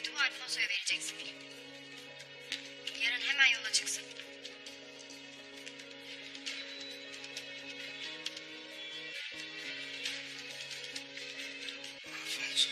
mektubu Alfonso'ya vereceksin. Yarın hemen yola çıksın. Alfonso.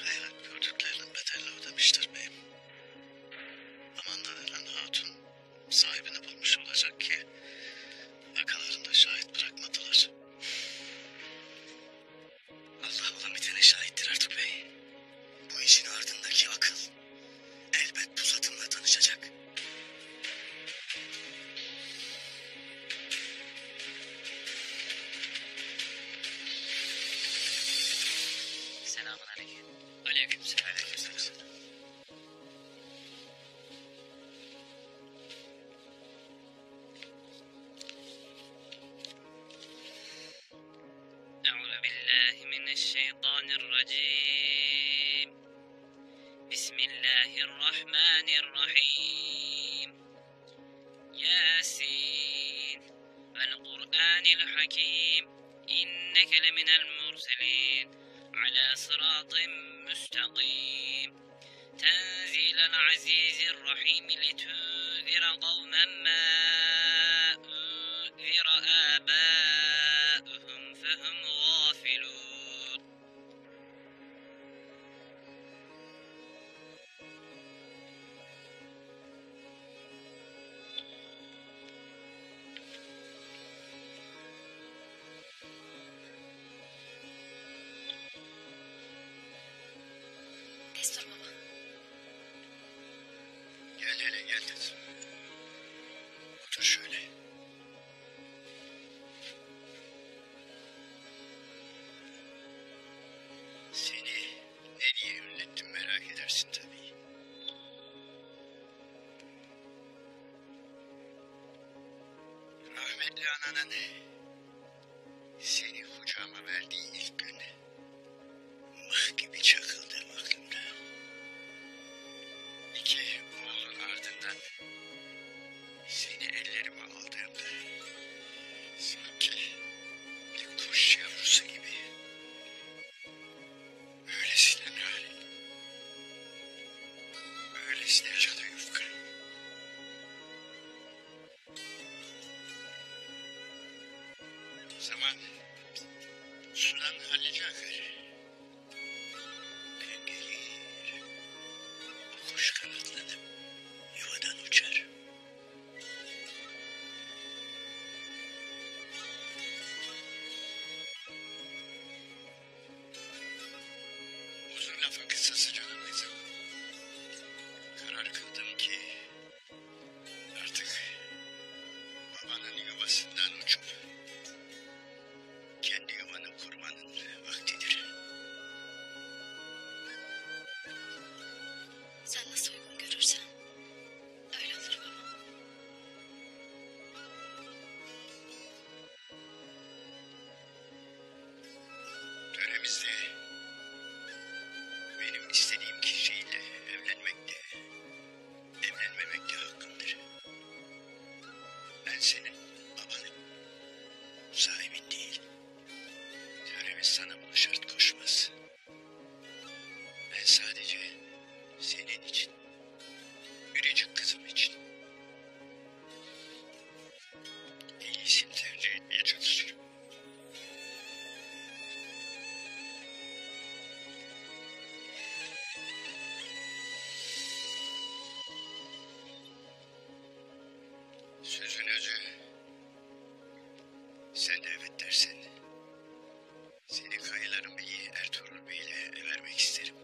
Hayat gördüklerinin bedelini ödemiştir beyim. Amanda denen hatun sahibini bulmuş olacak ki arkalarında şahit bırakmadılar. Allah olan bitene şahittir artık bey. Bu işin ardındaki akıl elbet bu satımla tanışacak. Selamun aleyküm. Aleykümselam. Aleykümselam. أعوذ بالله من الشيطان الرجيم. بسم الله الرحمن الرحيم. ياسين والقرآن الحكيم إنك لمن المرسلين على صراط مستقيم تنزيل العزيز الرحيم لتنذر قوما ما أنذر آباؤهم فهم غافلون. Destur baba. Gel hele gel dedim. Otur şöyle. Seni ne diye ünlettim merak edersin tabii. Rahmetli ananın seni kucağıma verdiği ilk gün mıh gibi çakıldı aklımda. İki oğlun ardından seni ellerime aldığımda sanki bir kuş yavrusu gibi öylesine narin, öylesine canı yufka. Zaman sudan hallice akar. Ben gelir, o kuş kanatlanıp yuvadan uçar. Uzun lafın kısası canım kızım. Karar kıldım ki artık babanın yuvasından uçup kendi yuvanı kurmanın vaktidir. Sen nasıl uygun görürsen öyle olur baba. Töremizde benim istediğim kişiyle evlenmek de, evlenmemek de hakkımdır. Ben senin babanım. Sözün özü. Sen de evet dersen seni Kayıların Beyi Ertuğrul Bey'le vermek isterim.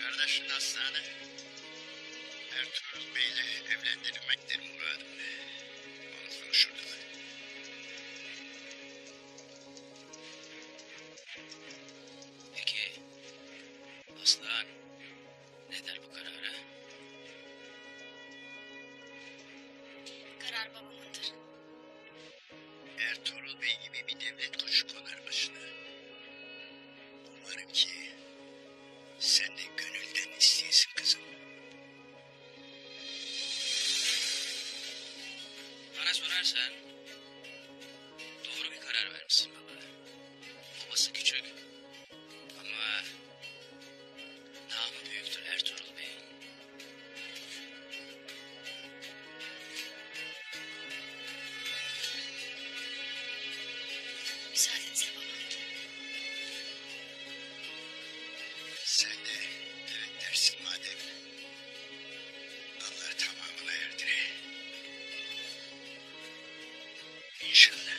Kardeşin Aslan'ı Ertuğrul Bey'le evlendirmektir muradım. Onu konuşurduk. Peki Aslan ne der bu karara? Karar babamındır. Ertuğrul Bey gibi bir devlet kuşu konar başına. Umarım ki sen de gönülden isteyesin kızım. Bana sorarsan doğru bir karar vermişsin baba. Babası küçük ama namı büyüktür Ertuğrul Bey. Müsaadenizle baba. Sen de evet dersin madem. Allah tamamına erdir. İnşallah.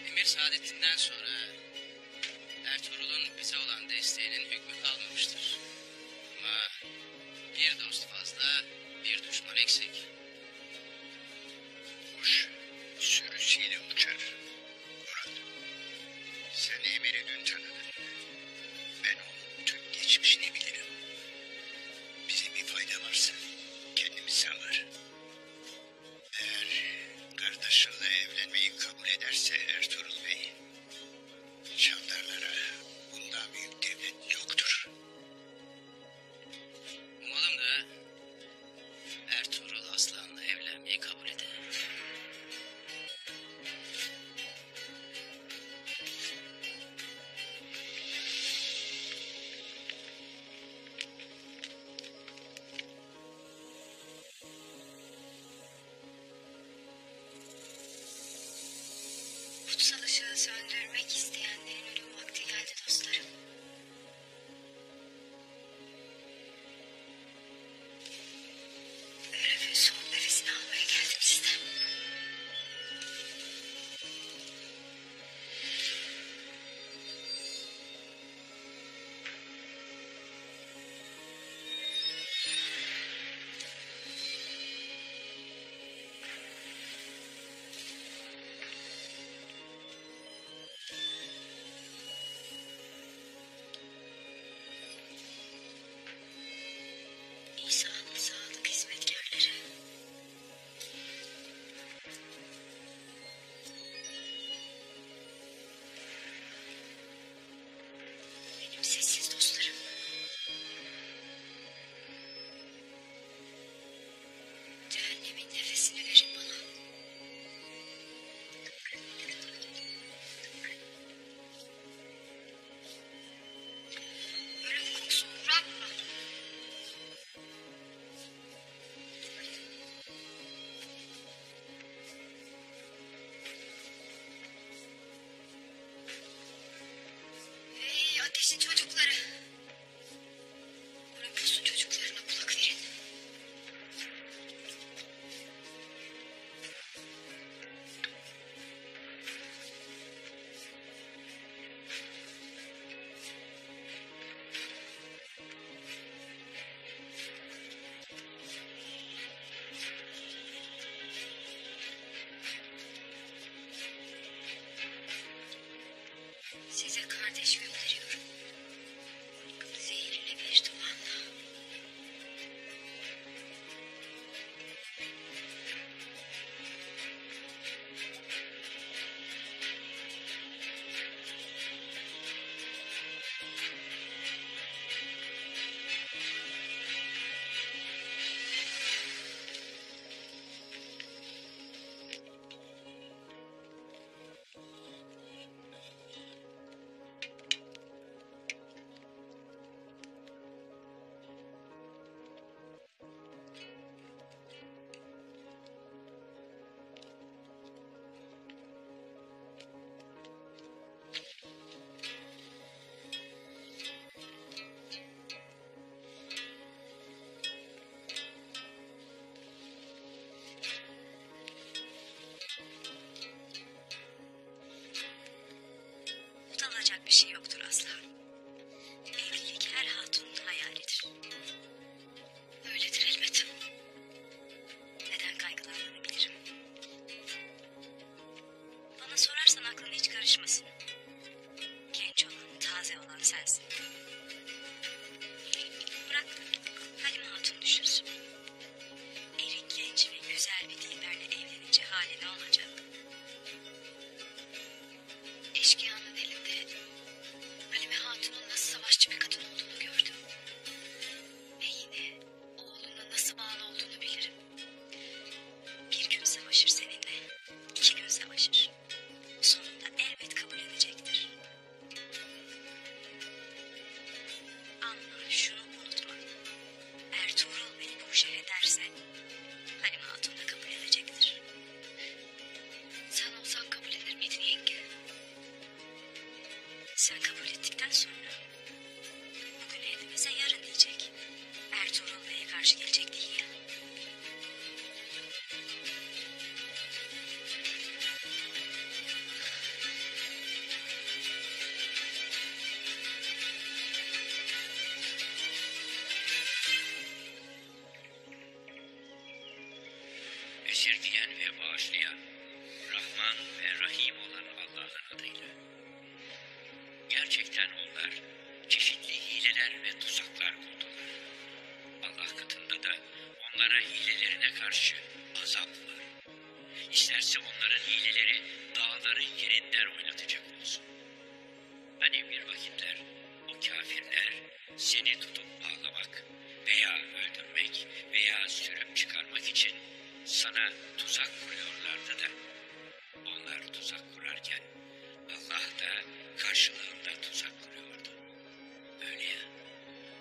Emir Saadettin'den sonra Ertuğrul'un bize olan desteğinin hükmü kalmamıştır. Ama bir dost fazla, bir düşman eksik. Kuş sürüsüyle uçar. Murat. Sen Emir'i dün tanıdın. Ben onun tüm geçmişini bilirim. Bize bir fayda varsa kendimiz sanır. Eğer kardeşinle evlenmeyi kabul ederse Ertuğrul Bey, Çavdarlara bundan büyük devlet yoktur. Umalım da Ertuğrul Aslan'la evlenmeyi kabul eder. Kutsal ışığı söndürmek isteyenlerin ölüm vakti geldi dostlarım. Ölümün son nefesini almaya geldim sizden. bir şey yoktur asla. Evlilik her hatunun hayalidir. Öyledir elbet. Neden kaygılandığını bilirim. Bana sorarsan aklın hiç karışmasın. Genç olan, taze olan sensin. Bırak Halime Hatun düşünsün. Erik genç ve güzel bir dilberle evlenince hali ne olacak? Eşkıyanın elinde Halime Hatun'un nasıl savaşçı bir kadın olduğunu gördüm. Ve yine oğluna nasıl bağlı olduğunu bilirim. Bir gün savaşır seninle, 2 gün savaşır. Sonunda elbet kabul edecektir. Ama şunu unutma. Ertuğrul beni bu işe ederse Halime Hatun da kabul edecektir. Sen olsan kabul eder miydin yenge? Sen kabul ettikten sonra bugün evimize yarın diyecek. Ertuğrul Bey'e karşı gelecek değil ya. Esirgeyen ve bağışlayan, Rahman ve Rahim olan Allah'ın adıyla. Gerçekten onlar çeşitli hileler ve tuzaklar kurdular. Allah katında da onlara hilelerine karşı azap var. İsterse onların hileleri dağları yerinden oynatacak olsun. Hani bir vakitler o kafirler seni tutup bağlamak veya öldürmek veya sürüp çıkarmak için sana tuzak kuruyorlardı da onlar tuzak kurarken Allah da karşılığında tuzak kuruyordu. Öyle ya,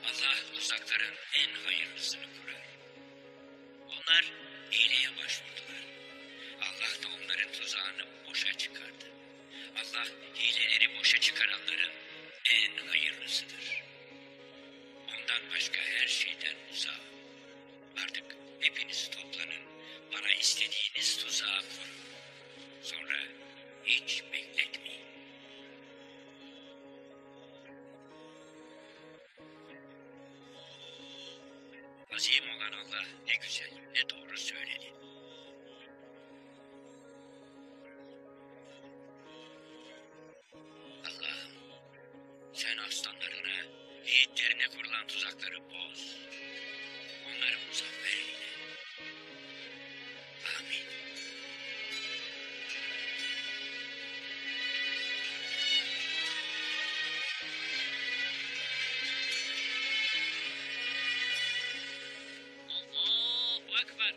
Allah tuzakların en hayırlısını kurar. Onlar hileye başvurdular. Allah da onların tuzağını boşa çıkardı. Allah hileleri boşa çıkaranların en hayırlısıdır. Ondan başka her şeyden uzak. Artık hepiniz toplanın, bana istediğiniz tuzağı kurun. Sonra hiç bekletmeyin. Azim olan Allah ne güzel, ne doğru söyledi. Allah'ım, sen aslanlarına, yiğitlerine kurulan tuzakları boz. Onları muzaffer eyle. Amin. Allahu Ekber.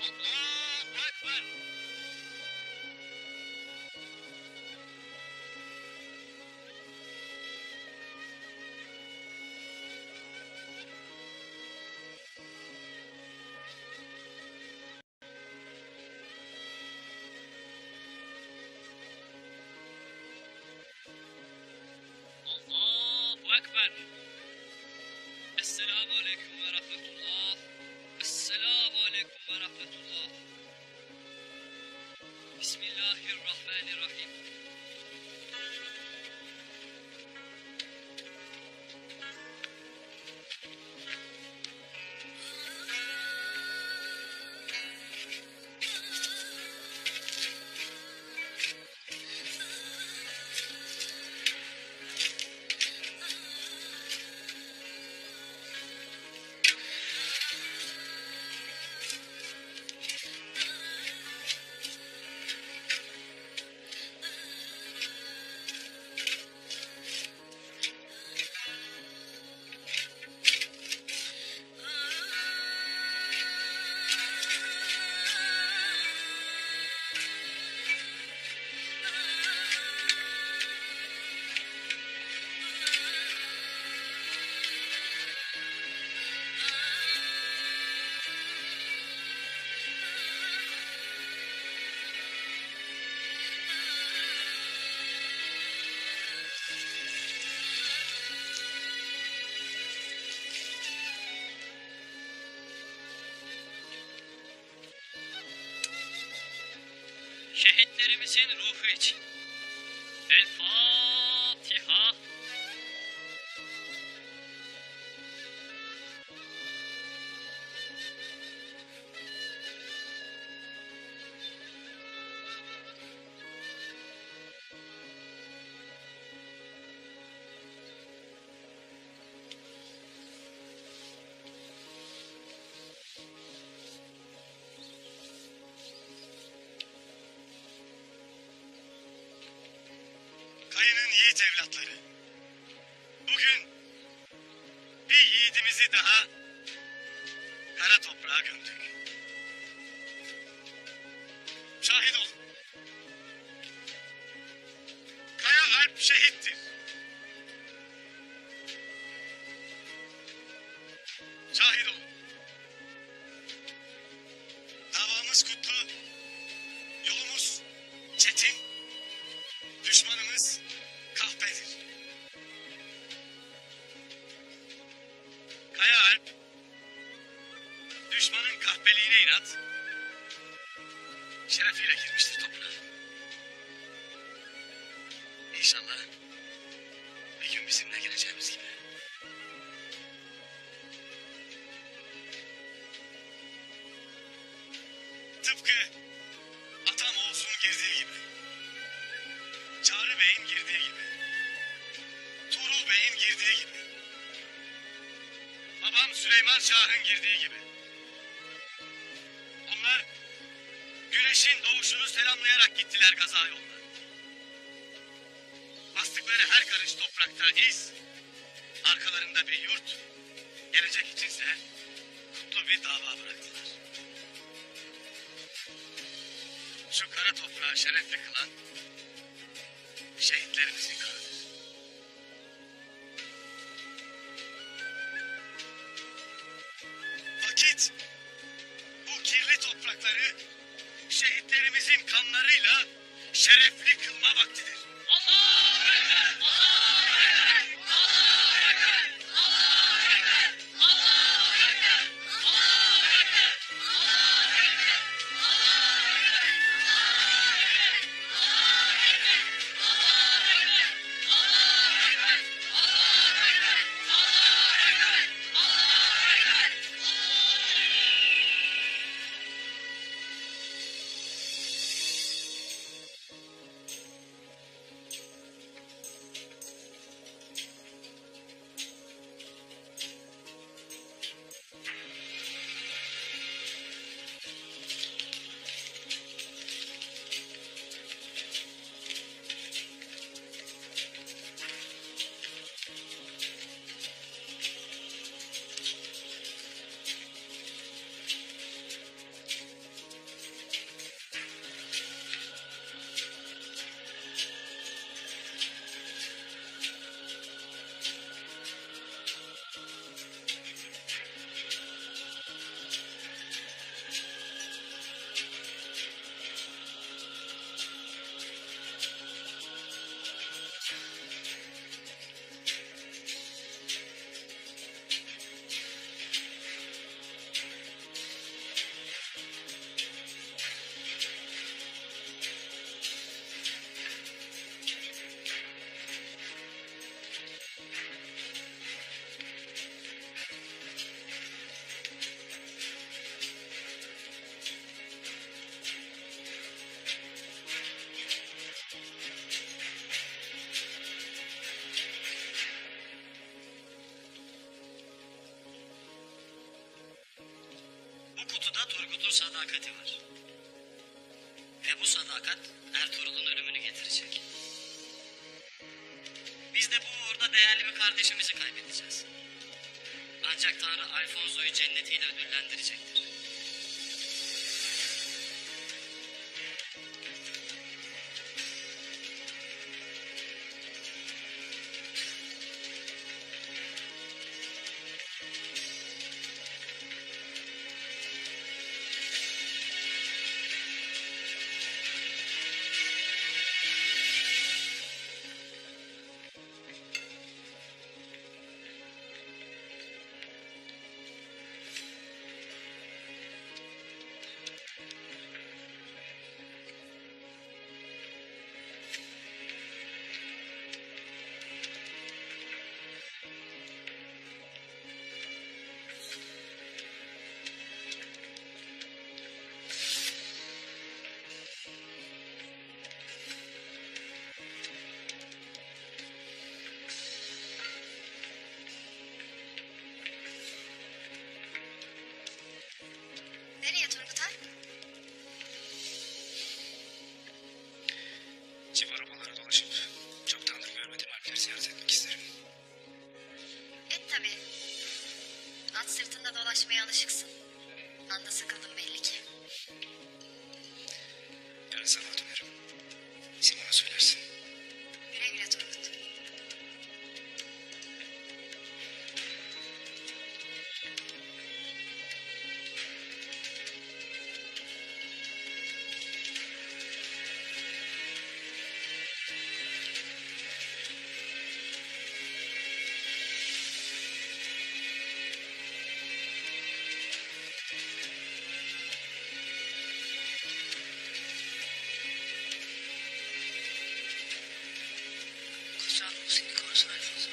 Allahu Ekber. Allahu Ekber. Esselamu Aleyküm ve Rahmetullah. Esselamu Aleyküm ve Rahmetullah. Bismillahirrahmanirrahim. şehitlerimizin ruhu için. El Fatiha. Kayının yiğit evlatları. Bugün bir yiğidimizi daha kara toprağa gömdük. Şahit olun. Kaya Alp şehittir. Şahit olun. Davamız kutlu, yolumuz çetin, düşmanımız kahpedir. Kaya Alp, düşmanın kahpeliğine inat, şerefiyle girmiştir toprağa. İnşallah bir gün bizimle gireceğimiz gibi. Tıpkı atam Oğuz'un girdiği gibi, Çağrı Bey'in girdiği gibi, Tuğrul Bey'in girdiği gibi, babam Süleyman Şah'ın girdiği gibi. Onlar güneşin doğuşunu selamlayarak gittiler gaza yoluna. Bastıkları her karış toprakta iz, arkalarında bir yurt, gelecek içinse kutlu bir dava bıraktılar. Şu kara toprağı şerefli kılan şehitlerimizin kanıdır. Vakit bu kirli toprakları şehitlerimizin kanlarıyla şerefli kılma vaktidir. Bu kutuda Turgut'un sadakati var. Ve bu sadakat Ertuğrul'un ölümünü getirecek. Biz de bu uğurda değerli bir kardeşimizi kaybedeceğiz. Ancak Tanrı Alfonso'yu cennetiyle ödüllendirecektir. Sırtında dolaşmaya alışıksın. Anda sıkıldım belli ki. Yarın sabah dönerim. Simon'a söylersin. Güle güle Turgut. Kaç saat oldu senin karşına Alfonso?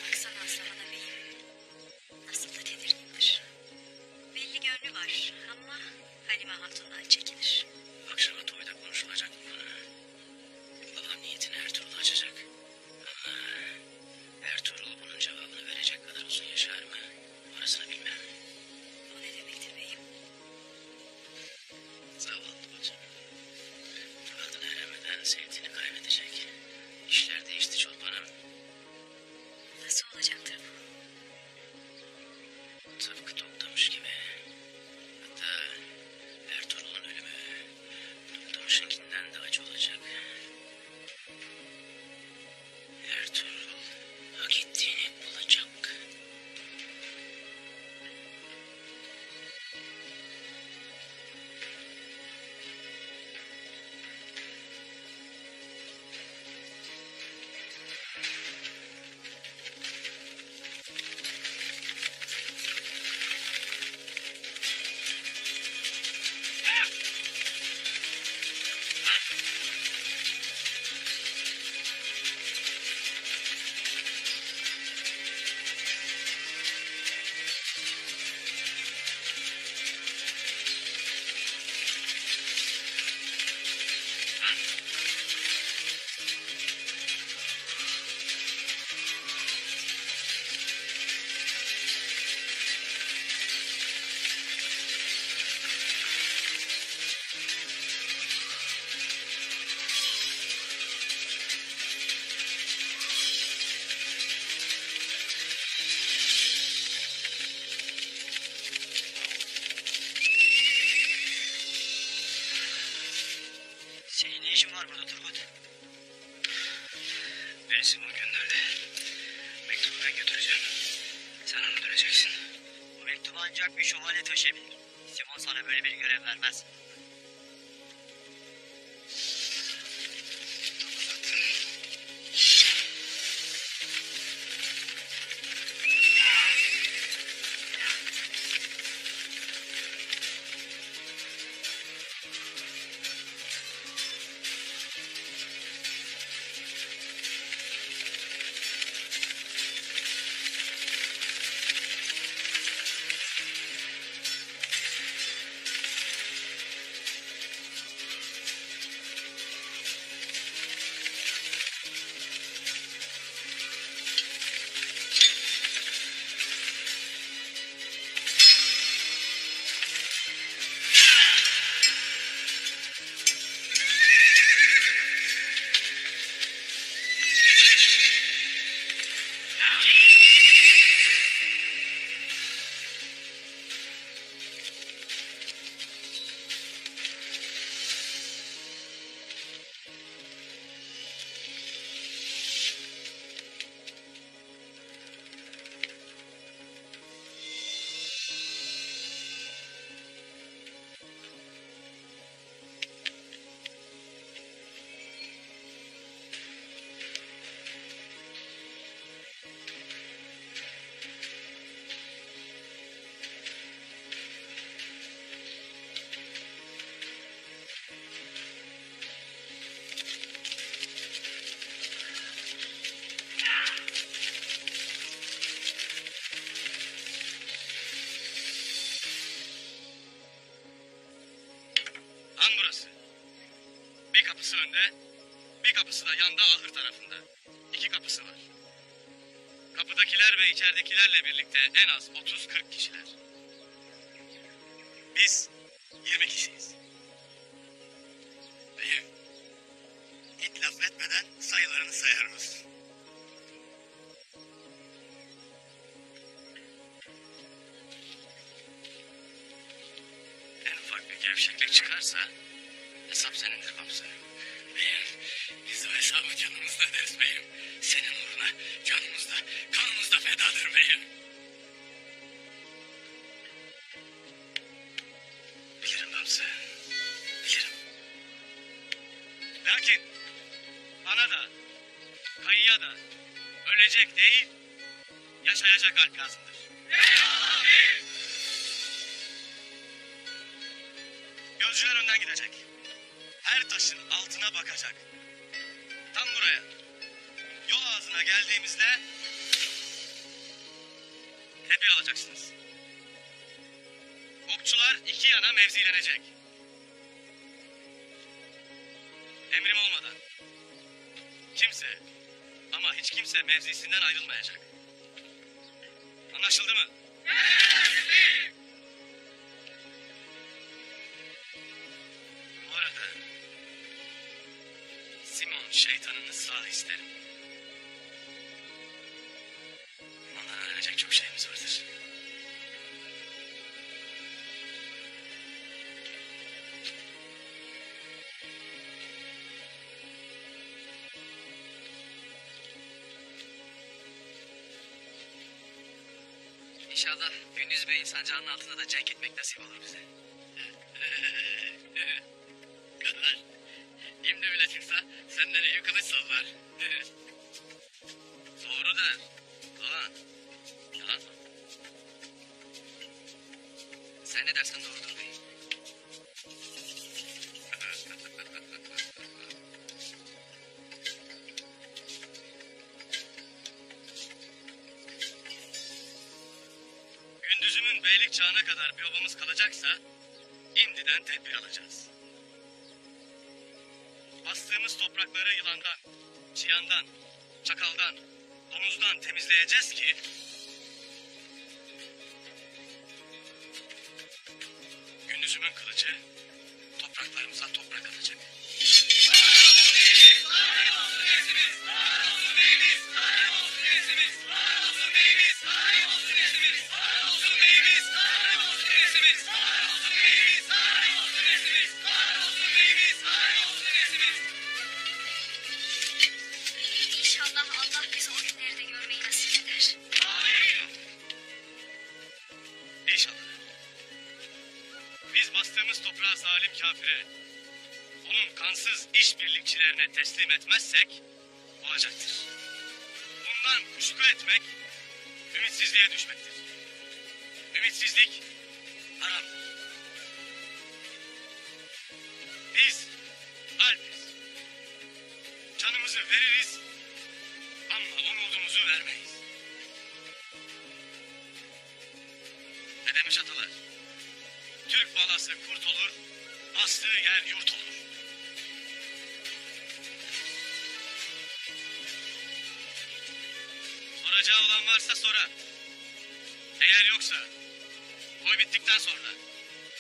Baksana Aslıhan'a beyim. Nasıl da tedirgindir. Belli gönlü var ama Halime Hatun'dan çekinir. Akşama toyda konuşulacak mı? Babam niyetini Ertuğrul'a açacak. Ama Ertuğrul bunun cevabını verecek kadar uzun yaşar mı? Orasını bilmem. O ne demektir beyim? Zavallı bacım. Adına eremeden sevdiğini kaybedecek. İşler değişti çolpanım. Nasıl olacaktır bu? Tıpkı Toktamış gibi. Hatta Ertuğrul'un ölümü Toktamış'ınkinden de acı olacak. Ertuğrul hak ettiğini bulacak. Senin ne işin var burada Turgut? Beni Simon gönderdi. Mektubu ben götüreceğim. Sen onu döneceksin. Bu mektubu ancak bir şövalye taşıyabilir. Simon sana böyle bir görev vermez. kapısı önde, bir kapısı da yanda ahır tarafında. 2 kapısı var. Kapıdakiler ve içeridekilerle birlikte en az 30-40 kişiler. Biz 20 kişiyiz. Beyim, itlaf etmeden sayılarını sayarız. En ufak bir gevşeklik çıkarsa hesap senindir komiserim. Beyim, biz o hesabı canımızda öderiz beyim. Senin uğruna canımızda, kanımızda fedadır beyim. Bilirim Hamza, bilirim. Lakin bana da, kayıya da ölecek değil, yaşayacak kalp lazımdır. Eyvallah beyim. Gözcüler önden gidecek. Her taşın altına bakacak. Tam buraya. Yol ağzına geldiğimizde tedbir alacaksınız. Okçular 2 yana mevzilenecek. Emrim olmadan kimse ama hiç kimse mevzisinden ayrılmayacak. Anlaşıldı mı? Bu arada Simon şeytanını sağ isterim. Ondan öğrenecek çok şeyimiz vardır. İnşallah Gündüz Bey'in sancağının altında da cenk etmek nasip olur bize. Kadar. Şimdi bile çıksa senden iyi kılıç sallar. Doğru der. Doğan. Yalan mı? Sen ne dersen doğrudur bey. Gündüzümün beylik çağına kadar bir obamız kalacaksa imdiden tedbir alacağız. Bastığımız toprakları yılandan, çıyandan, çakaldan, domuzdan temizleyeceğiz ki gündüzümün kılıcı topraklarımıza toprak atacak. İnşallah Allah bize o günleri de görmeyi nasip eder. İnşallah. Biz bastığımız toprağı zalim kafire, onun kansız işbirlikçilerine teslim etmezsek olacaktır. Bundan kuşku etmek, ümitsizliğe düşmektir. Ümitsizlik haram. Biz alpiz. Canımızı veririz ama umudumuzu vermeyiz. Ne demiş atalar? Türk balası kurt olur, bastığı yer yurt olur. Soracağı olan varsa sorar. Eğer yoksa, oy bittikten sonra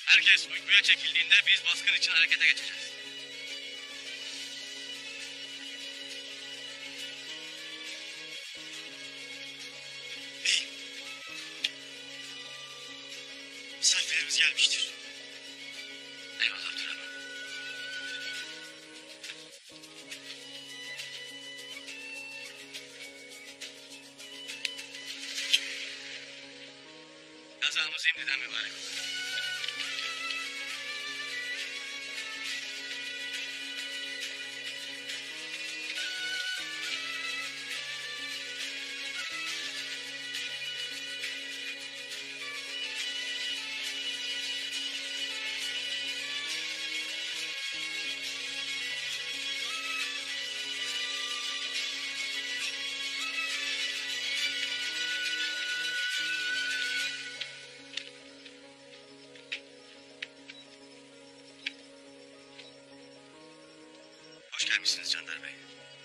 herkes uykuya çekildiğinde biz baskın için harekete geçeceğiz. Beyim, misafirlerimiz gelmiştir. Eyvallah Abdurrahman. Kazamız imdiden mübarek olsun. gelmişsiniz Candar Bey.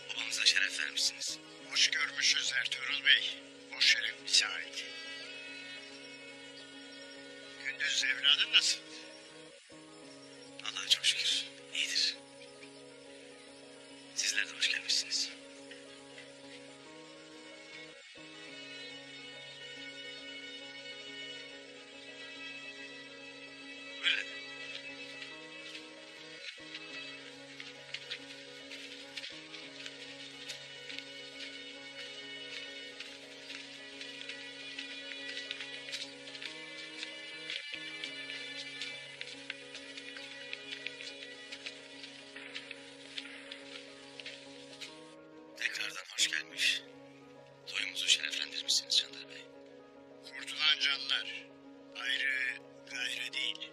Babamıza şeref vermişsiniz. Hoş görmüşüz Ertuğrul Bey. O şeref bize ait. Gündüz evladın nasıl? Allah'a çok şükür. İyidir. Sizler de hoş gelmişsiniz. Buyurun. Tekrardan hoş gelmiş. Toyumuzu şereflendirmişsiniz Candar Bey. Kurtulan canlar. Ayrı gayrı değil.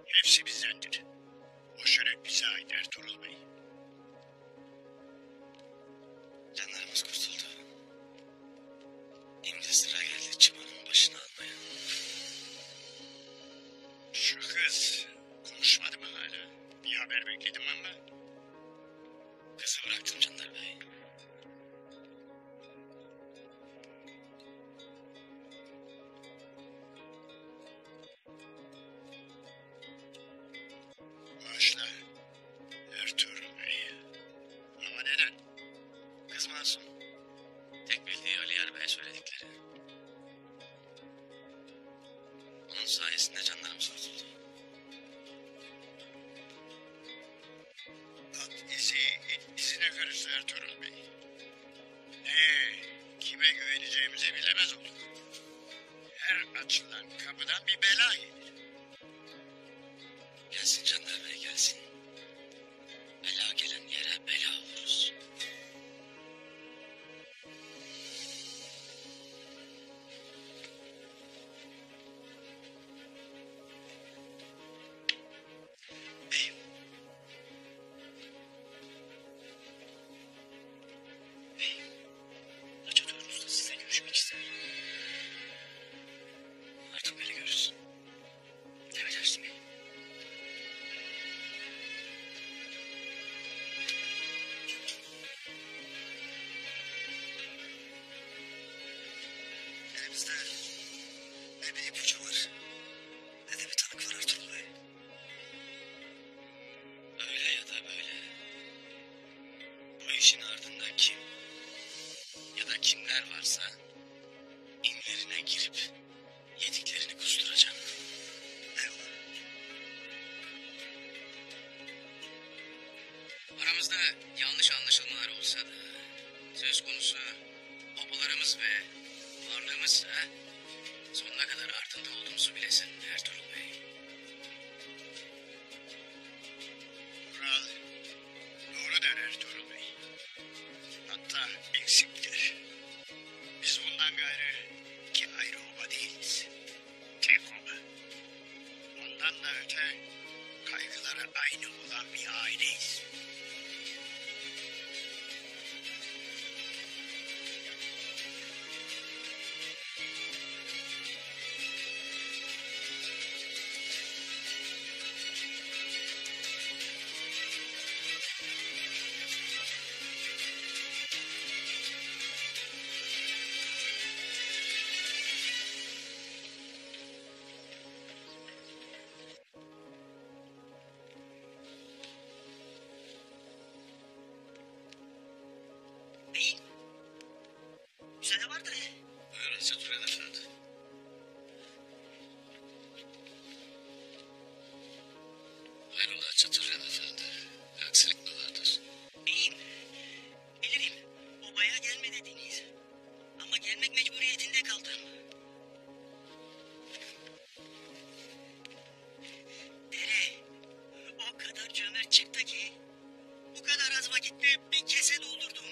Hepsi bizdendir. O şeref bize ait Ertuğrul Bey. Canlarımız kurtuldu. Şimdi sıra geldi çıbanın başına almaya. Şu kız konuşmadı mı hala? Bir haber bekledim ama. Kızı bıraktım Candar Bey. Bağışla Ertuğrul Bey. Ama neden? Kız masum. Tek bildiği Ali Yar Bey'e söyledikleri. Onun sayesinde canlarımız kurtuldu. At izi it izine karıştı Ertuğrul Bey. Ne, kime güveneceğimizi bilemez olduk. Her açılan kapıdan bir bela gelir. Gelsin Candar Bey gelsin. Bela gelen yere bela oluruz. Beyim. Beyim. Laçatör Usta sizinle görüşmek ister. Artık beni görürsün. Emredersin beyim. Elimizde ne bir ipucu var ne de bir tanık var Ertuğrul Bey. Öyle ya da böyle. Bu işin ardında kim ya da kimler varsa inlerine girip yediklerini kusturacağım. Eyvallah. Aramızda yanlış anlaşılmalar olsa da söz konusu babalarımız ve varlığımızsa sonuna kadar ardında olduğumuzu bilesin Ertuğrul Bey. Kural doğru der Ertuğrul Bey. Hatta eksiktir. Biz bundan gayrı iki ayrı oba değiliz. Tek oba. Ondan da öte kaygıları aynı olan bir aileyiz. Beyim. Müsaade vardır ya. Buyurun Zülfüren Efendi. Hayrola Çatıryan Efendi. Bir aksilik mi vardır? Beyim. Bilirim. Obaya gelme dediniz. Ama gelmek mecburiyetinde kaldım. Dere o kadar cömert çıktı ki bu kadar az vakitte bir kese doldurdum.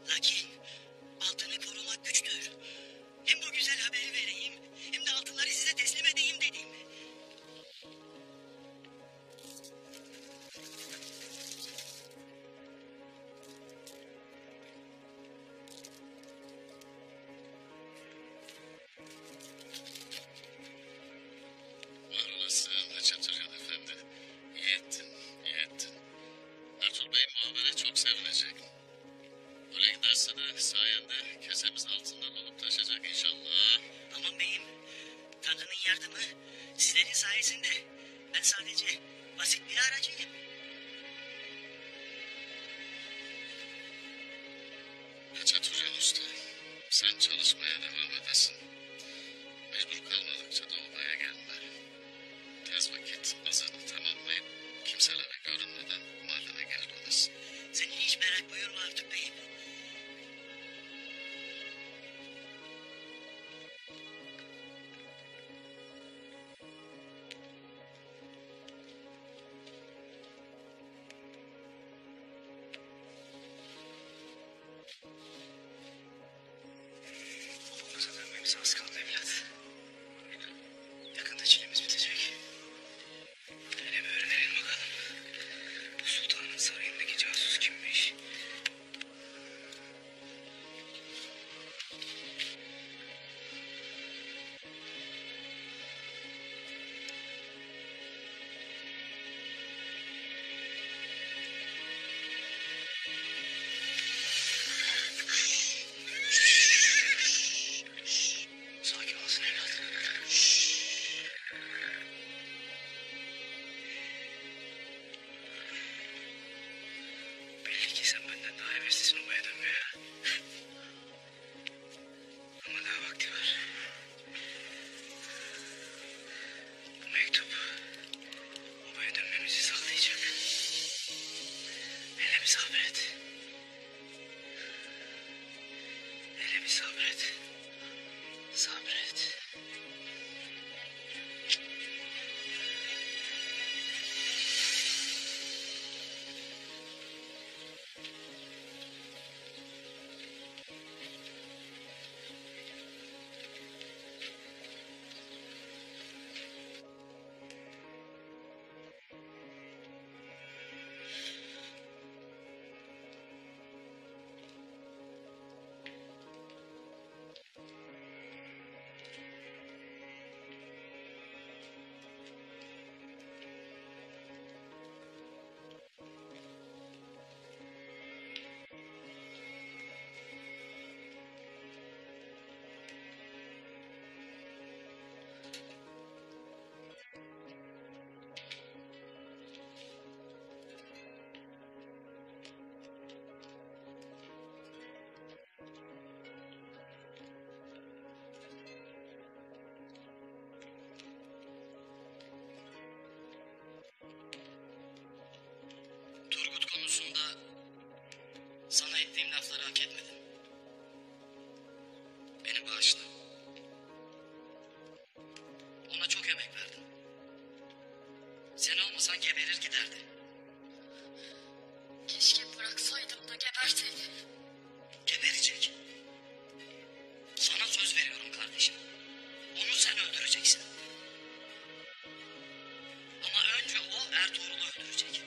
Lakin altını korumak güçtür. Hem bu güzel haberi vereyim hem de altınları size teslim edeyim dedim. Sizlerin sayesinde ben sadece basit bir aracıyım. Necat Hocam Usta, sen çalışmaya devam edesin. Mecbur kalmadıkça da odaya gelme. Tez vakit azını tamamlayıp kimselere görünmeden mahallene geri dönesin. Sen hiç merak buyurma Artuk Bey'im. Okulumuza dönmemize az kaldı evlat. Yakında çilemiz bitecek. Hele bir öğrenelim bakalım. Bu sultanın sarayındaki casus kimmiş? Sakin olasın evlat. Belli ki sen benden daha heveslisin obaya dönmeye. Ama daha vakti var. Bu mektup obaya dönmemizi sağlayacak. Hele bir sabret. Hele bir sabret. Sabret. Turgut konusunda sana ettiğim lafları hak etmedin. Beni bağışla. Ona çok emek verdim. Sen olmasan geberir giderdi. Keşke bıraksaydım da geberseydi. Geberecek. Sana söz veriyorum kardeşim. Onu sen öldüreceksin. Ama önce o Ertuğrul'u öldürecek.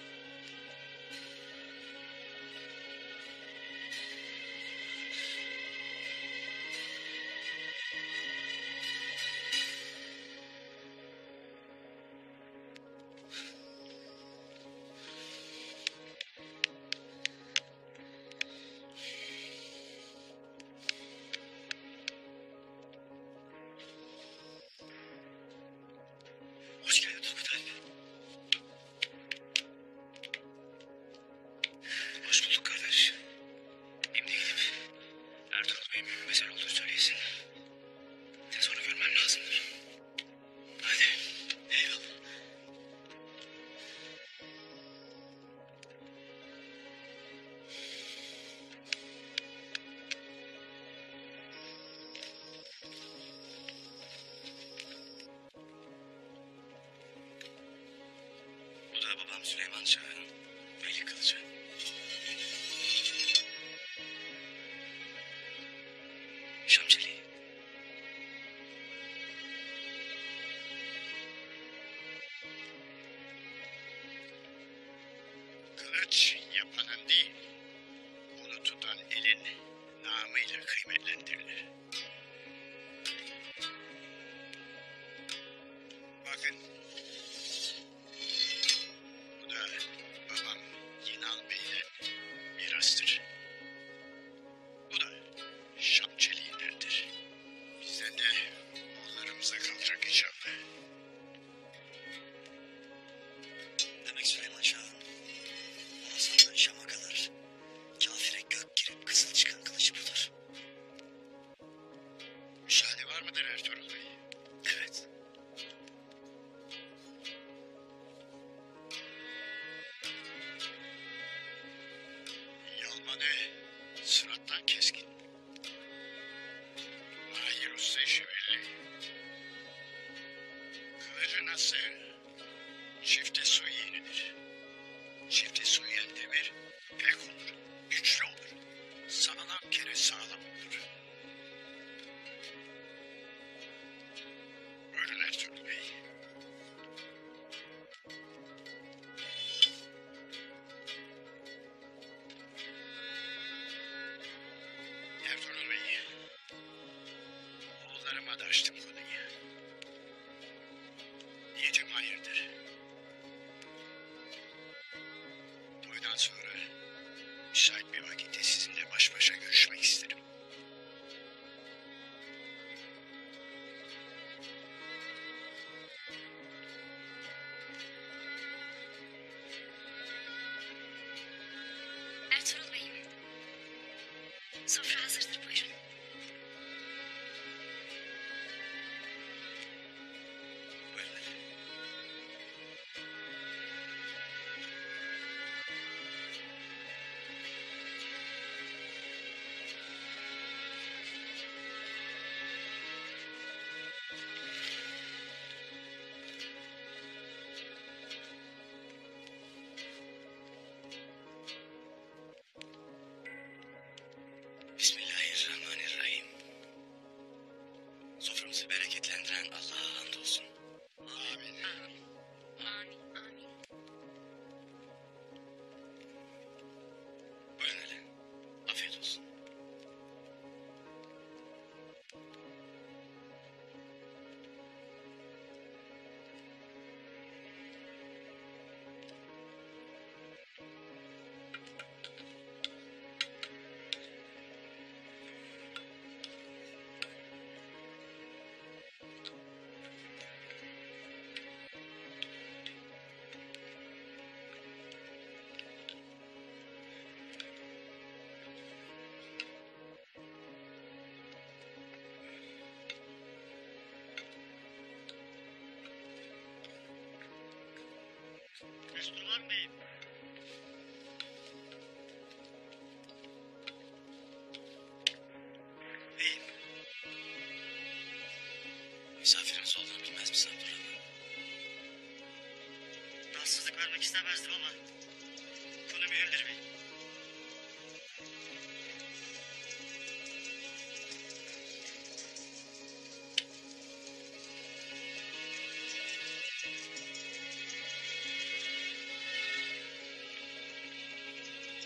Hoş geldin Turgut Alp. Hoş bulduk kardeş. Şimdi gidip Ertuğrul Bey'in bir mesele olduğunu söyleyesin. Tez onu görmem lazımdır. Hadi. Eyvallah. Bu da babam Süleyman Şah'ın belli kılıcı. Şamçeli. Kılıç yapanın değil, onu tutan elin namıyla kıymetlendirilir. Bakın, bu da babam Yinal Bey'den mirastır. Bu da Şam çeliğindendir. Bizden de oğullarımıza kalacak inşallah. de surattan keskin. Mahir usta işi belli. Kılıcı nasıl? Çifte su yenilir. Çifte su yiyen demir pek olur, güçlü olur. Sağlam kere sağlam olur. Buyurun Ertuğrul Bey. Ertuğrul Bey, oğullarıma da açtım konuyu. Niyetim hayırdır. Toydan sonra müsait bir vakitte sizinle baş başa görüşmek isterim. Ertuğrul Bey'im. Sofra hazırdır, buyurun. Buyurun. Bismillahirrahmanirrahim. Soframızı bereketlendiren Allah'a hamdolsun. Amin. Amin, amin. Buyurun hele. Afiyet olsun. Müslüman Bey'im. Beyim. Misafiriniz olduğunu bilmez misin Abdurrahman? Rahatsızlık vermek istemezdim ama konu mühimdir bey.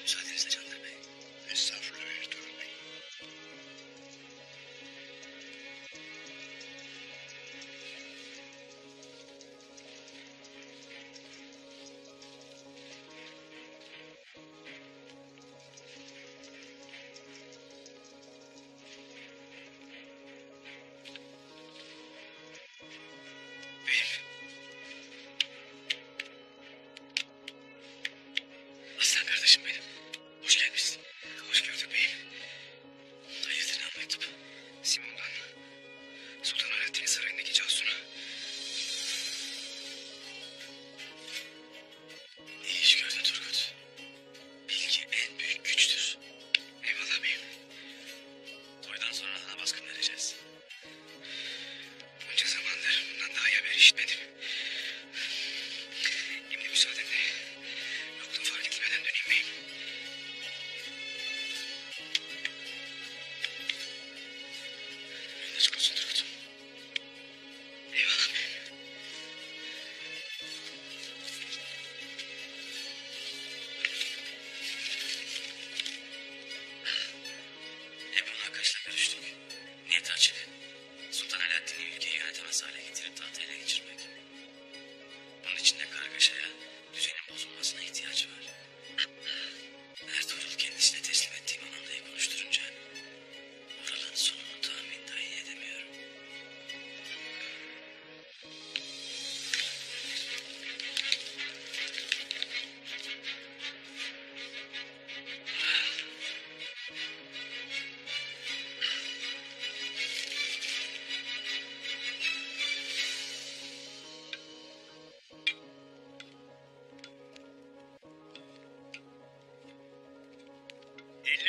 Müsaadenizle Candır Bey. Estağfurullah Ertuğrul Bey.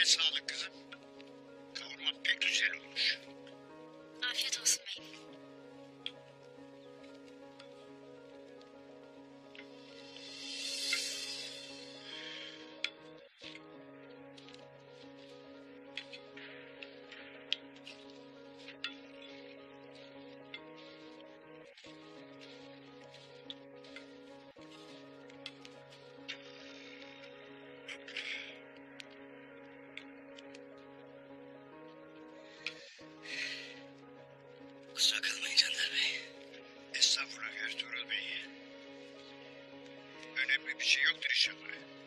sağlık kızım. Kavurma pek güzel olmuş. Afiyet olsun beyim. Kusura kalmayın Caner Bey. Estağfurullah Ertuğrul Bey. Önemli bir şey yoktur inşallah.